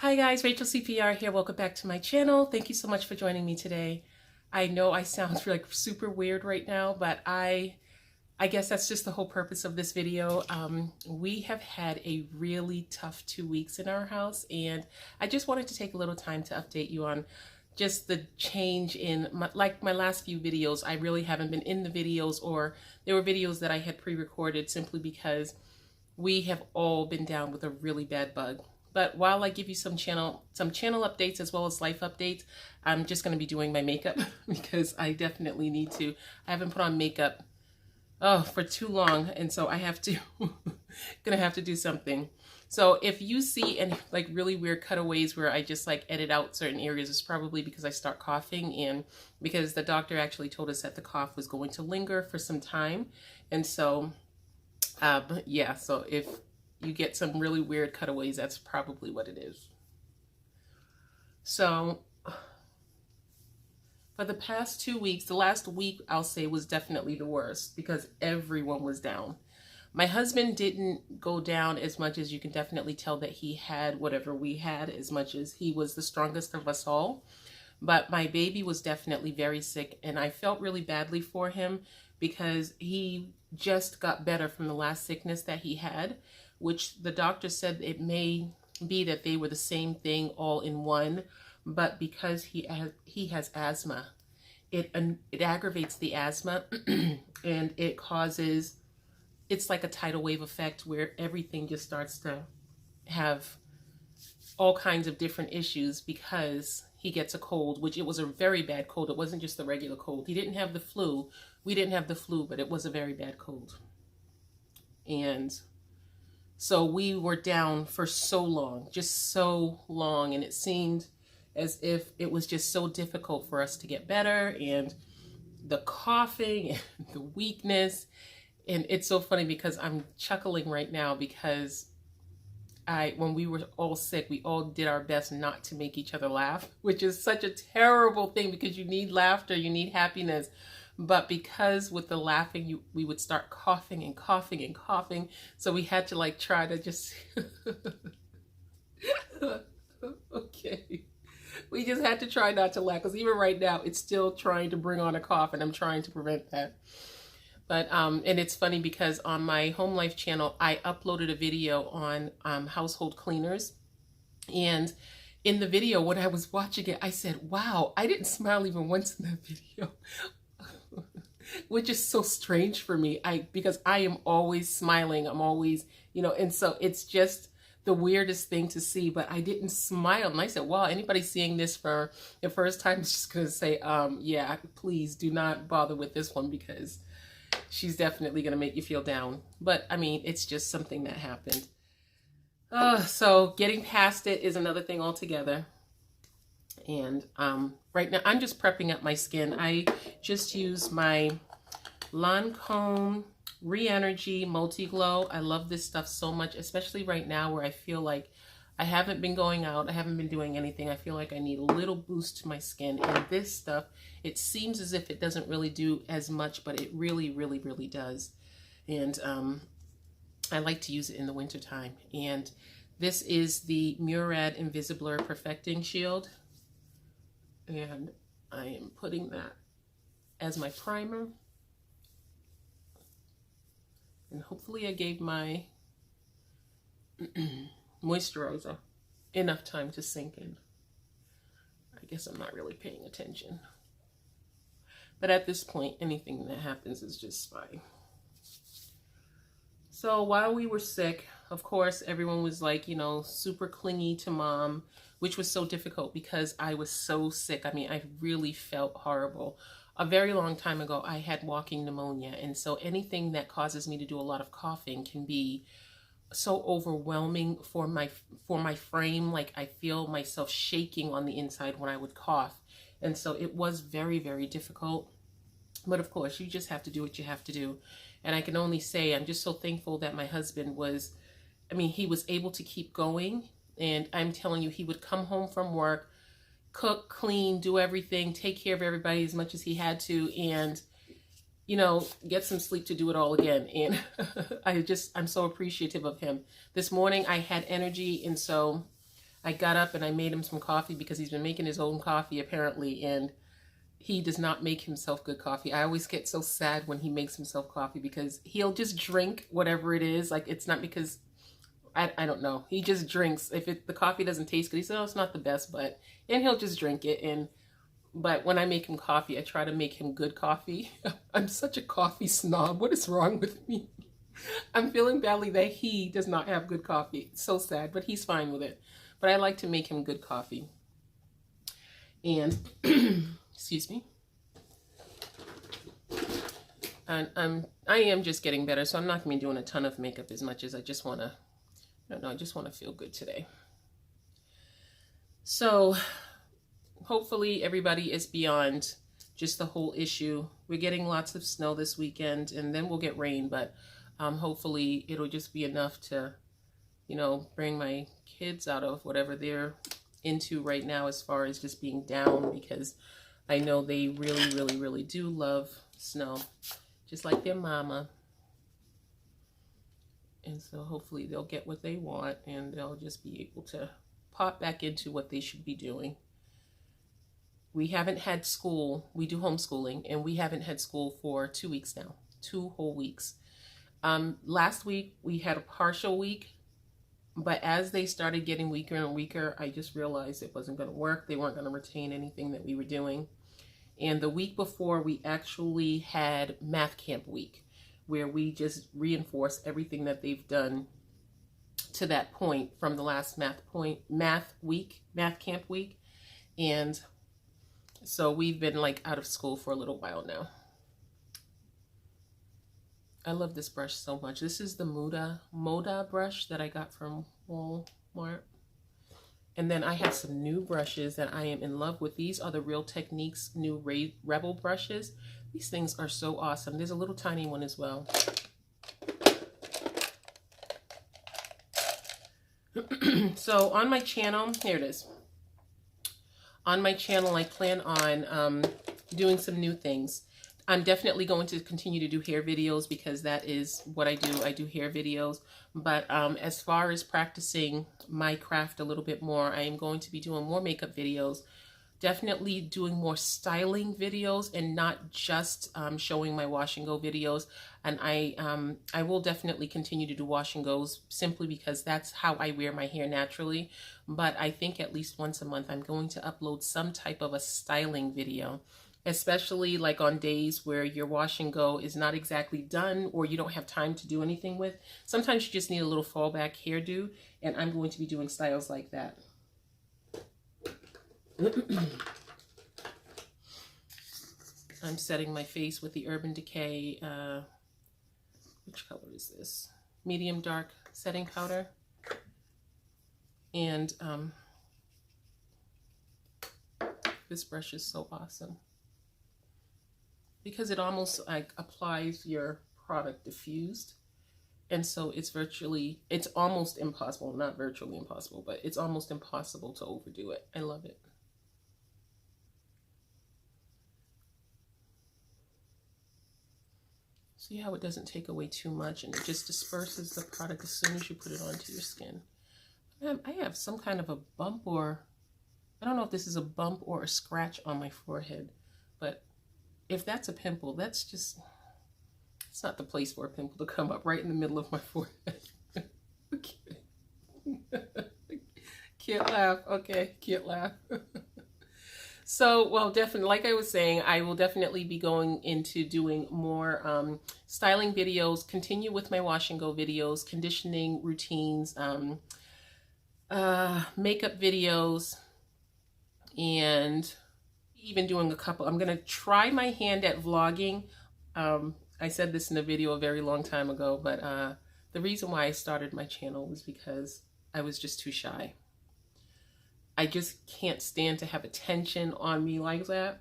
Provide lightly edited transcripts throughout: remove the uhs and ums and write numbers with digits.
Hi guys, Rachel CPR here. Welcome back to my channel. Thank you so much for joining me today. I know I sound like super weird right now, but I guess that's just the whole purpose of this video. We have had a really tough 2 weeks in our house, and I just wanted to take a little time to update you on just the change in my last few videos. I really haven't been in the videos, or there were videos that I had pre-recorded simply because we have all been down with a really bad bug. But while I give you some channel updates as well as life updates, I'm just going to be doing my makeup because I definitely need to. I haven't put on makeup for too long, and so I have to gonna have to do something. So if you see any like really weird cutaways where I just like edit out certain areas, it's probably because I start coughing, and because the doctor actually told us that the cough was going to linger for some time. And so yeah, so if you get some really weird cutaways, that's probably what it is. So for the past 2 weeks, the last week I'll say was definitely the worst because everyone was down. My husband didn't go down as much, as you can definitely tell that he had whatever we had, as much as he was the strongest of us all. But my baby was definitely very sick, and I felt really badly for him because he just got better from the last sickness that he had, which the doctor said it may be that they were the same thing all in one, but because he has asthma, it aggravates the asthma and it causes, it's like a tidal wave effect where everything just starts to have all kinds of different issues because he gets a cold, which it was a very bad cold. It wasn't just the regular cold. He didn't have the flu. We didn't have the flu, but it was a very bad cold. And so we were down for so long, just so long, and it seemed as if it was just so difficult for us to get better, and the coughing and the weakness. And it's so funny because I'm chuckling right now because when we were all sick, we all did our best not to make each other laugh, which is such a terrible thing because you need laughter, you need happiness. But because with the laughing, we would start coughing and coughing and coughing. So we had to like try to just, okay. We just had to try not to laugh because even right now, it's still trying to bring on a cough, and I'm trying to prevent that. But, and it's funny because on my home life channel, I uploaded a video on household cleaners. And in the video, when I was watching it, I said, wow, I didn't smile even once in that video. Which is so strange for me, because I am always smiling. I'm always, and so it's just the weirdest thing to see, but I didn't smile. And I said, wow, anybody seeing this for the first time is just going to say, yeah, please do not bother with this one because she's definitely going to make you feel down. But I mean, it's just something that happened. So getting past it is another thing altogether. And right now I'm just prepping up my skin. I just use my Lancome Renergie Multi Glow. I love this stuff so much, especially right now where I feel like I haven't been going out. I haven't been doing anything. I feel like I need a little boost to my skin. And this stuff, it seems as if it doesn't really do as much, but it really, really, really does. And I like to use it in the wintertime. And this is the Murad Invisiblur Perfecting Shield. And I am putting that as my primer. And hopefully I gave my moisturizer enough time to sink in. I guess I'm not really paying attention. But at this point, anything that happens is just fine. So while we were sick, of course, everyone was like, super clingy to mom, which was so difficult because I was so sick. I mean, I really felt horrible. A very long time ago, I had walking pneumonia. And so anything that causes me to do a lot of coughing can be so overwhelming for my frame. Like I feel myself shaking on the inside when I would cough. And so it was very, very difficult. But of course, you just have to do what you have to do. And I can only say I'm just so thankful that my husband was, he was able to keep going. And I'm telling you, he would come home from work, cook, clean, do everything, take care of everybody as much as he had to, and, get some sleep to do it all again. And I'm so appreciative of him. This morning I had energy, and so I got up and I made him some coffee because he's been making his own coffee apparently, and he does not make himself good coffee. I always get so sad when he makes himself coffee because he'll just drink whatever it is. Like, it's not because, I don't know. He just drinks. If the coffee doesn't taste good, he says, oh, it's not the best, and he'll just drink it. But when I make him coffee, I try to make him good coffee. I'm such a coffee snob. What is wrong with me? I'm feeling badly that he does not have good coffee. It's so sad, but he's fine with it. But I like to make him good coffee. And, excuse me. And I am just getting better, so I'm not going to be doing a ton of makeup as much as I just want to, I just want to feel good today. So, hopefully everybody is beyond just the whole issue. We're getting lots of snow this weekend, and then we'll get rain, but hopefully it'll just be enough to, bring my kids out of whatever they're into right now as far as just being down, because I know they really, really, really do love snow, just like their mama. And so hopefully they'll get what they want and they'll just be able to pop back into what they should be doing. We haven't had school. We do homeschooling, and we haven't had school for 2 weeks now, 2 whole weeks. Last week we had a partial week, but as they started getting weaker and weaker, I just realized it wasn't going to work. They weren't going to retain anything that we were doing. And the week before, we actually had math camp week, where we just reinforce everything that they've done to that point from the last math camp week. And so we've been like out of school for a little while now. I love this brush so much. This is the Moda brush that I got from Walmart. And then I have some new brushes that I am in love with. These are the Real Techniques new Rebel brushes. These things are so awesome. There's a little tiny one as well. So on my channel, here it is. On my channel, I plan on doing some new things. I'm definitely going to continue to do hair videos because that is what I do. I do hair videos. But as far as practicing my craft a little bit more, I am going to be doing more makeup videos. Definitely doing more styling videos and not just showing my wash and go videos. And I will definitely continue to do wash and goes simply because that's how I wear my hair naturally. But I think at least once a month I'm going to upload some type of a styling video, especially like on days where your wash and go is not exactly done or you don't have time to do anything with. Sometimes you just need a little fallback hairdo, and I'm going to be doing styles like that. I'm setting my face with the Urban Decay, which color is this? Medium dark setting powder. And this brush is so awesome because it almost like applies your product diffused. And so it's almost impossible, not virtually impossible, but it's almost impossible to overdo it. I love it. See how it doesn't take away too much and it just disperses the product as soon as you put it onto your skin. I have some kind of a bump, or I don't know if this is a bump or a scratch on my forehead, but if that's a pimple, that's just, it's not the place for a pimple to come up right in the middle of my forehead. Okay. Can't laugh. Okay, can't laugh. So, well, definitely, like I was saying, I will definitely be going into doing more styling videos, continue with my wash and go videos, conditioning routines, makeup videos, and even doing a couple. I'm going to try my hand at vlogging. I said this in a video a very long time ago, but the reason why I started my channel was because I was just too shy. I just can't stand to have attention on me like that.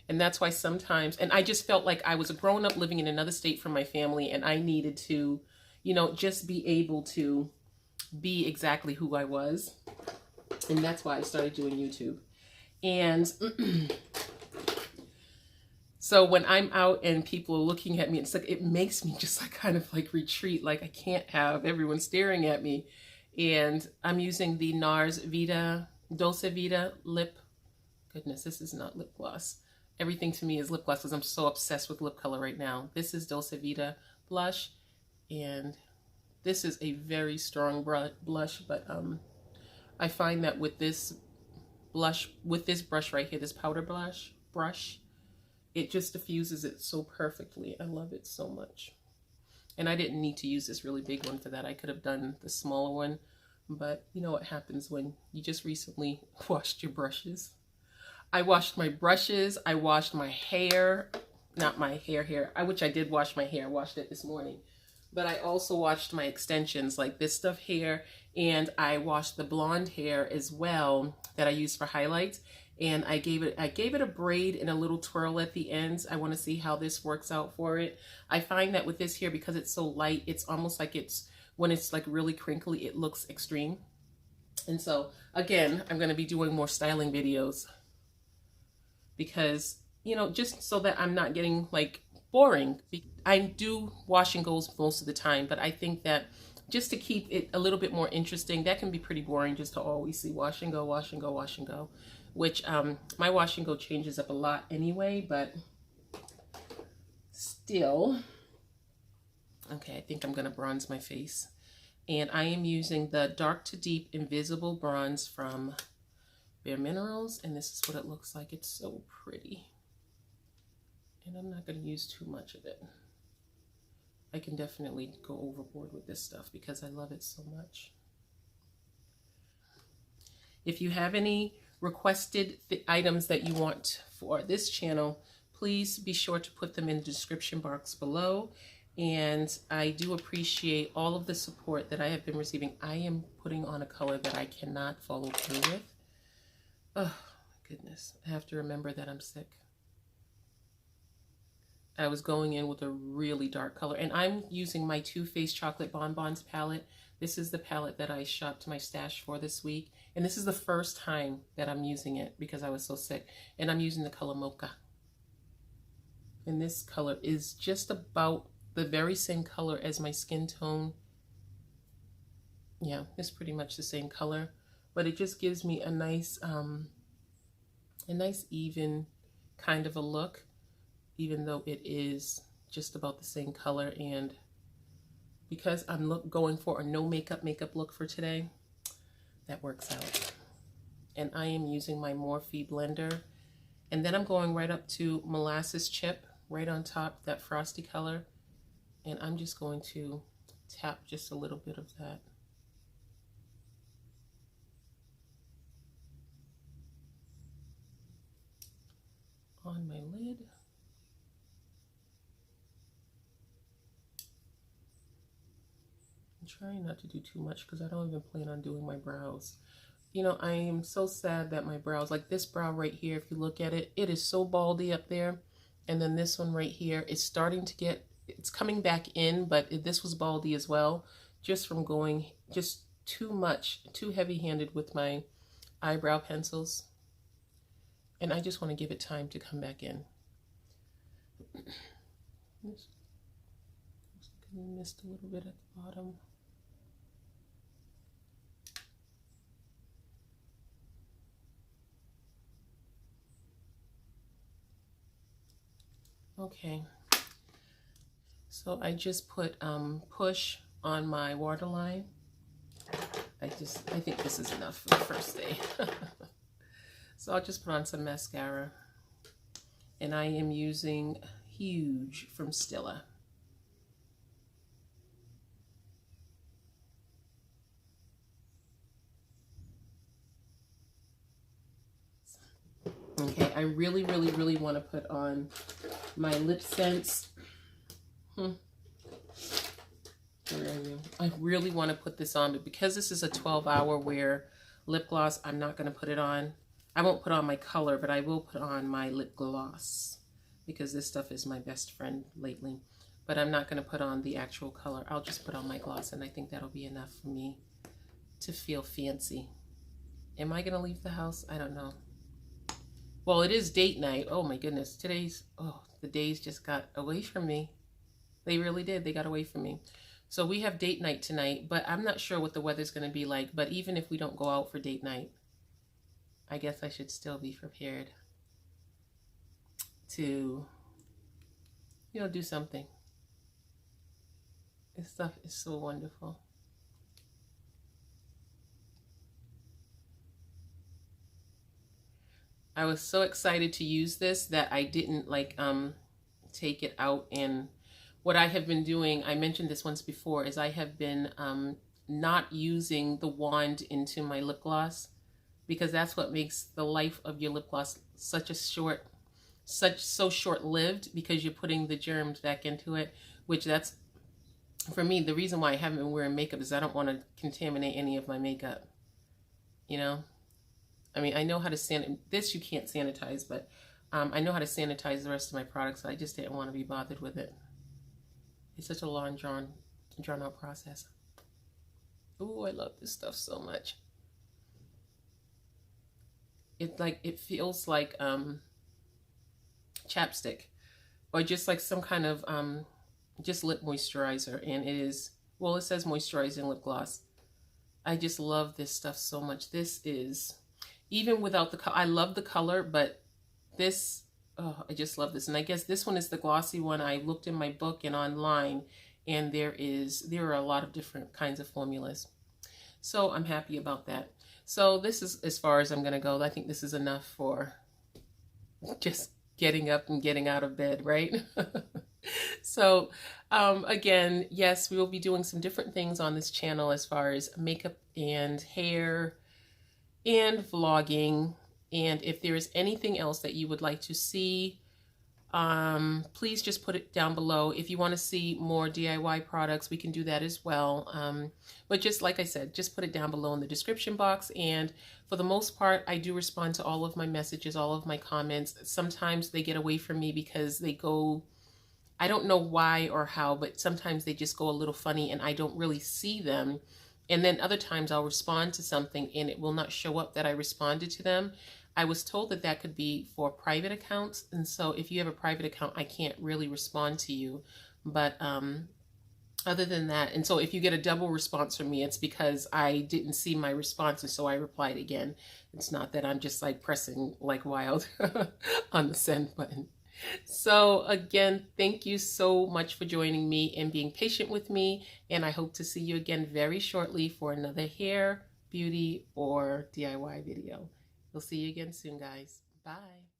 And that's why sometimes, and I just felt like I was a grown up living in another state from my family, and I needed to, just be able to be exactly who I was. And that's why I started doing YouTube. And so when I'm out and people are looking at me, it's like, it makes me just like kind of like retreat. Like I can't have everyone staring at me. And I'm using the Nars Dolce Vita lip. Goodness, this is not lip gloss. Everything to me is lip gloss because I'm so obsessed with lip color right now. This is Dolce Vita blush, and this is a very strong blush, but I find that with this brush right here, this powder brush, it just diffuses it so perfectly. I love it so much. And I didn't need to use this really big one for that. I could have done the smaller one, but you know what happens when you just recently washed your brushes. I washed my brushes, I washed my hair, not my hair, which I did wash my hair, washed it this morning. But I also washed my extensions, like this stuff here, and I washed the blonde hair as well that I use for highlights. And I gave it a braid and a little twirl at the ends. I want to see how this works out for it. I find that with this here, because it's so light, it's almost like when it's like really crinkly, it looks extreme. And so again, I'm going to be doing more styling videos because, you know, just so that I'm not getting like boring. I do wash and goes most of the time, but I think that just to keep it a little bit more interesting, that can be pretty boring just to always see wash and go, wash and go, wash and go. Which my wash and go changes up a lot anyway, but still. Okay, I think I'm gonna bronze my face. And I am using the Dark to Deep Invisible Bronze from Bare Minerals, and this is what it looks like. It's so pretty. And I'm not gonna use too much of it. I can definitely go overboard with this stuff because I love it so much. If you have any requested items that you want for this channel, please be sure to put them in the description box below. And I do appreciate all of the support that I have been receiving. I am putting on a color that I cannot follow through with. Oh, goodness. I have to remember that I'm sick. I was going in with a really dark color, and I'm using my Too Faced Chocolate Bonbons palette. This is the palette that I shopped my stash for this week. And this is the first time that I'm using it because I was so sick. And I'm using the color Mocha. And this color is just about the very same color as my skin tone. Yeah, it's pretty much the same color. But it just gives me a nice even kind of a look, even though it is just about the same color. And because I'm going for a no makeup look for today, that works out. And I am using my Morphe blender. And then I'm going right up to Molasses Chip, right on top, that frosty color. And I'm just going to tap just a little bit of that. On my lid. I'm trying not to do too much because I don't even plan on doing my brows. You know, I am so sad that my brows, like this brow right here, if you look at it, it is so baldy up there. And then this one right here is starting to get, it's coming back in, but this was baldy as well, just from going just too heavy-handed with my eyebrow pencils. And I just want to give it time to come back in. Missed a little bit at the bottom. Okay, so I just put Push on my waterline. I think this is enough for the first day. So I'll just put on some mascara. And I am using Huge from Stila. Okay, I really want to put on my lip scents. Where are you? I really want to put this on, but because this is a 12-hour wear lip gloss, I'm not going to put it on. I won't put on my color, but I will put on my lip gloss because this stuff is my best friend lately. But I'm not going to put on the actual color. I'll just put on my gloss, and I think that'll be enough for me to feel fancy. Am I going to leave the house? I don't know. Well, it is date night. Oh my goodness. The days just got away from me. They really did. They got away from me. So we have date night tonight, but I'm not sure what the weather's going to be like. But even if we don't go out for date night, I guess I should still be prepared to, do something. This stuff is so wonderful. I was so excited to use this that I didn't take it out. And what I have been doing, I mentioned this once before, is I have been not using the wand into my lip gloss, because that's what makes the life of your lip gloss so short-lived, because you're putting the germs back into it, which that's, for me, the reason why I haven't been wearing makeup is I don't want to contaminate any of my makeup, I mean, I know how to this you can't sanitize, but I know how to sanitize the rest of my products. So I just didn't want to be bothered with it. It's such a long, drawn out process. Ooh, I love this stuff so much. It feels like chapstick, or just like some kind of just lip moisturizer. And it is, well, it says moisturizing lip gloss. I just love this stuff so much. This is, even without the color, I love the color, but this, oh, I just love this. And I guess this one is the glossy one. I looked in my book and online, and there are a lot of different kinds of formulas. So I'm happy about that. So this is as far as I'm going to go. I think this is enough for just getting up and getting out of bed, right? So again, yes, we will be doing some different things on this channel as far as makeup and hair and vlogging. And if there is anything else that you would like to see, please just put it down below. If you want to see more DIY products, we can do that as well. But just like I said, just put it down below in the description box. And for the most part, I do respond to all of my messages, all of my comments. Sometimes they get away from me because they go, I don't know why or how, but sometimes they just go a little funny and I don't really see them. And then other times I'll respond to something and it will not show up that I responded to them. I was told that that could be for private accounts. And so if you have a private account, I can't really respond to you. But other than that, and so if you get a double response from me, it's because I didn't see my response, and so I replied again. It's not that I'm just like pressing like wild on the send button. So again, thank you so much for joining me and being patient with me. And I hope to see you again very shortly for another hair, beauty, or DIY video. We'll see you again soon, guys. Bye.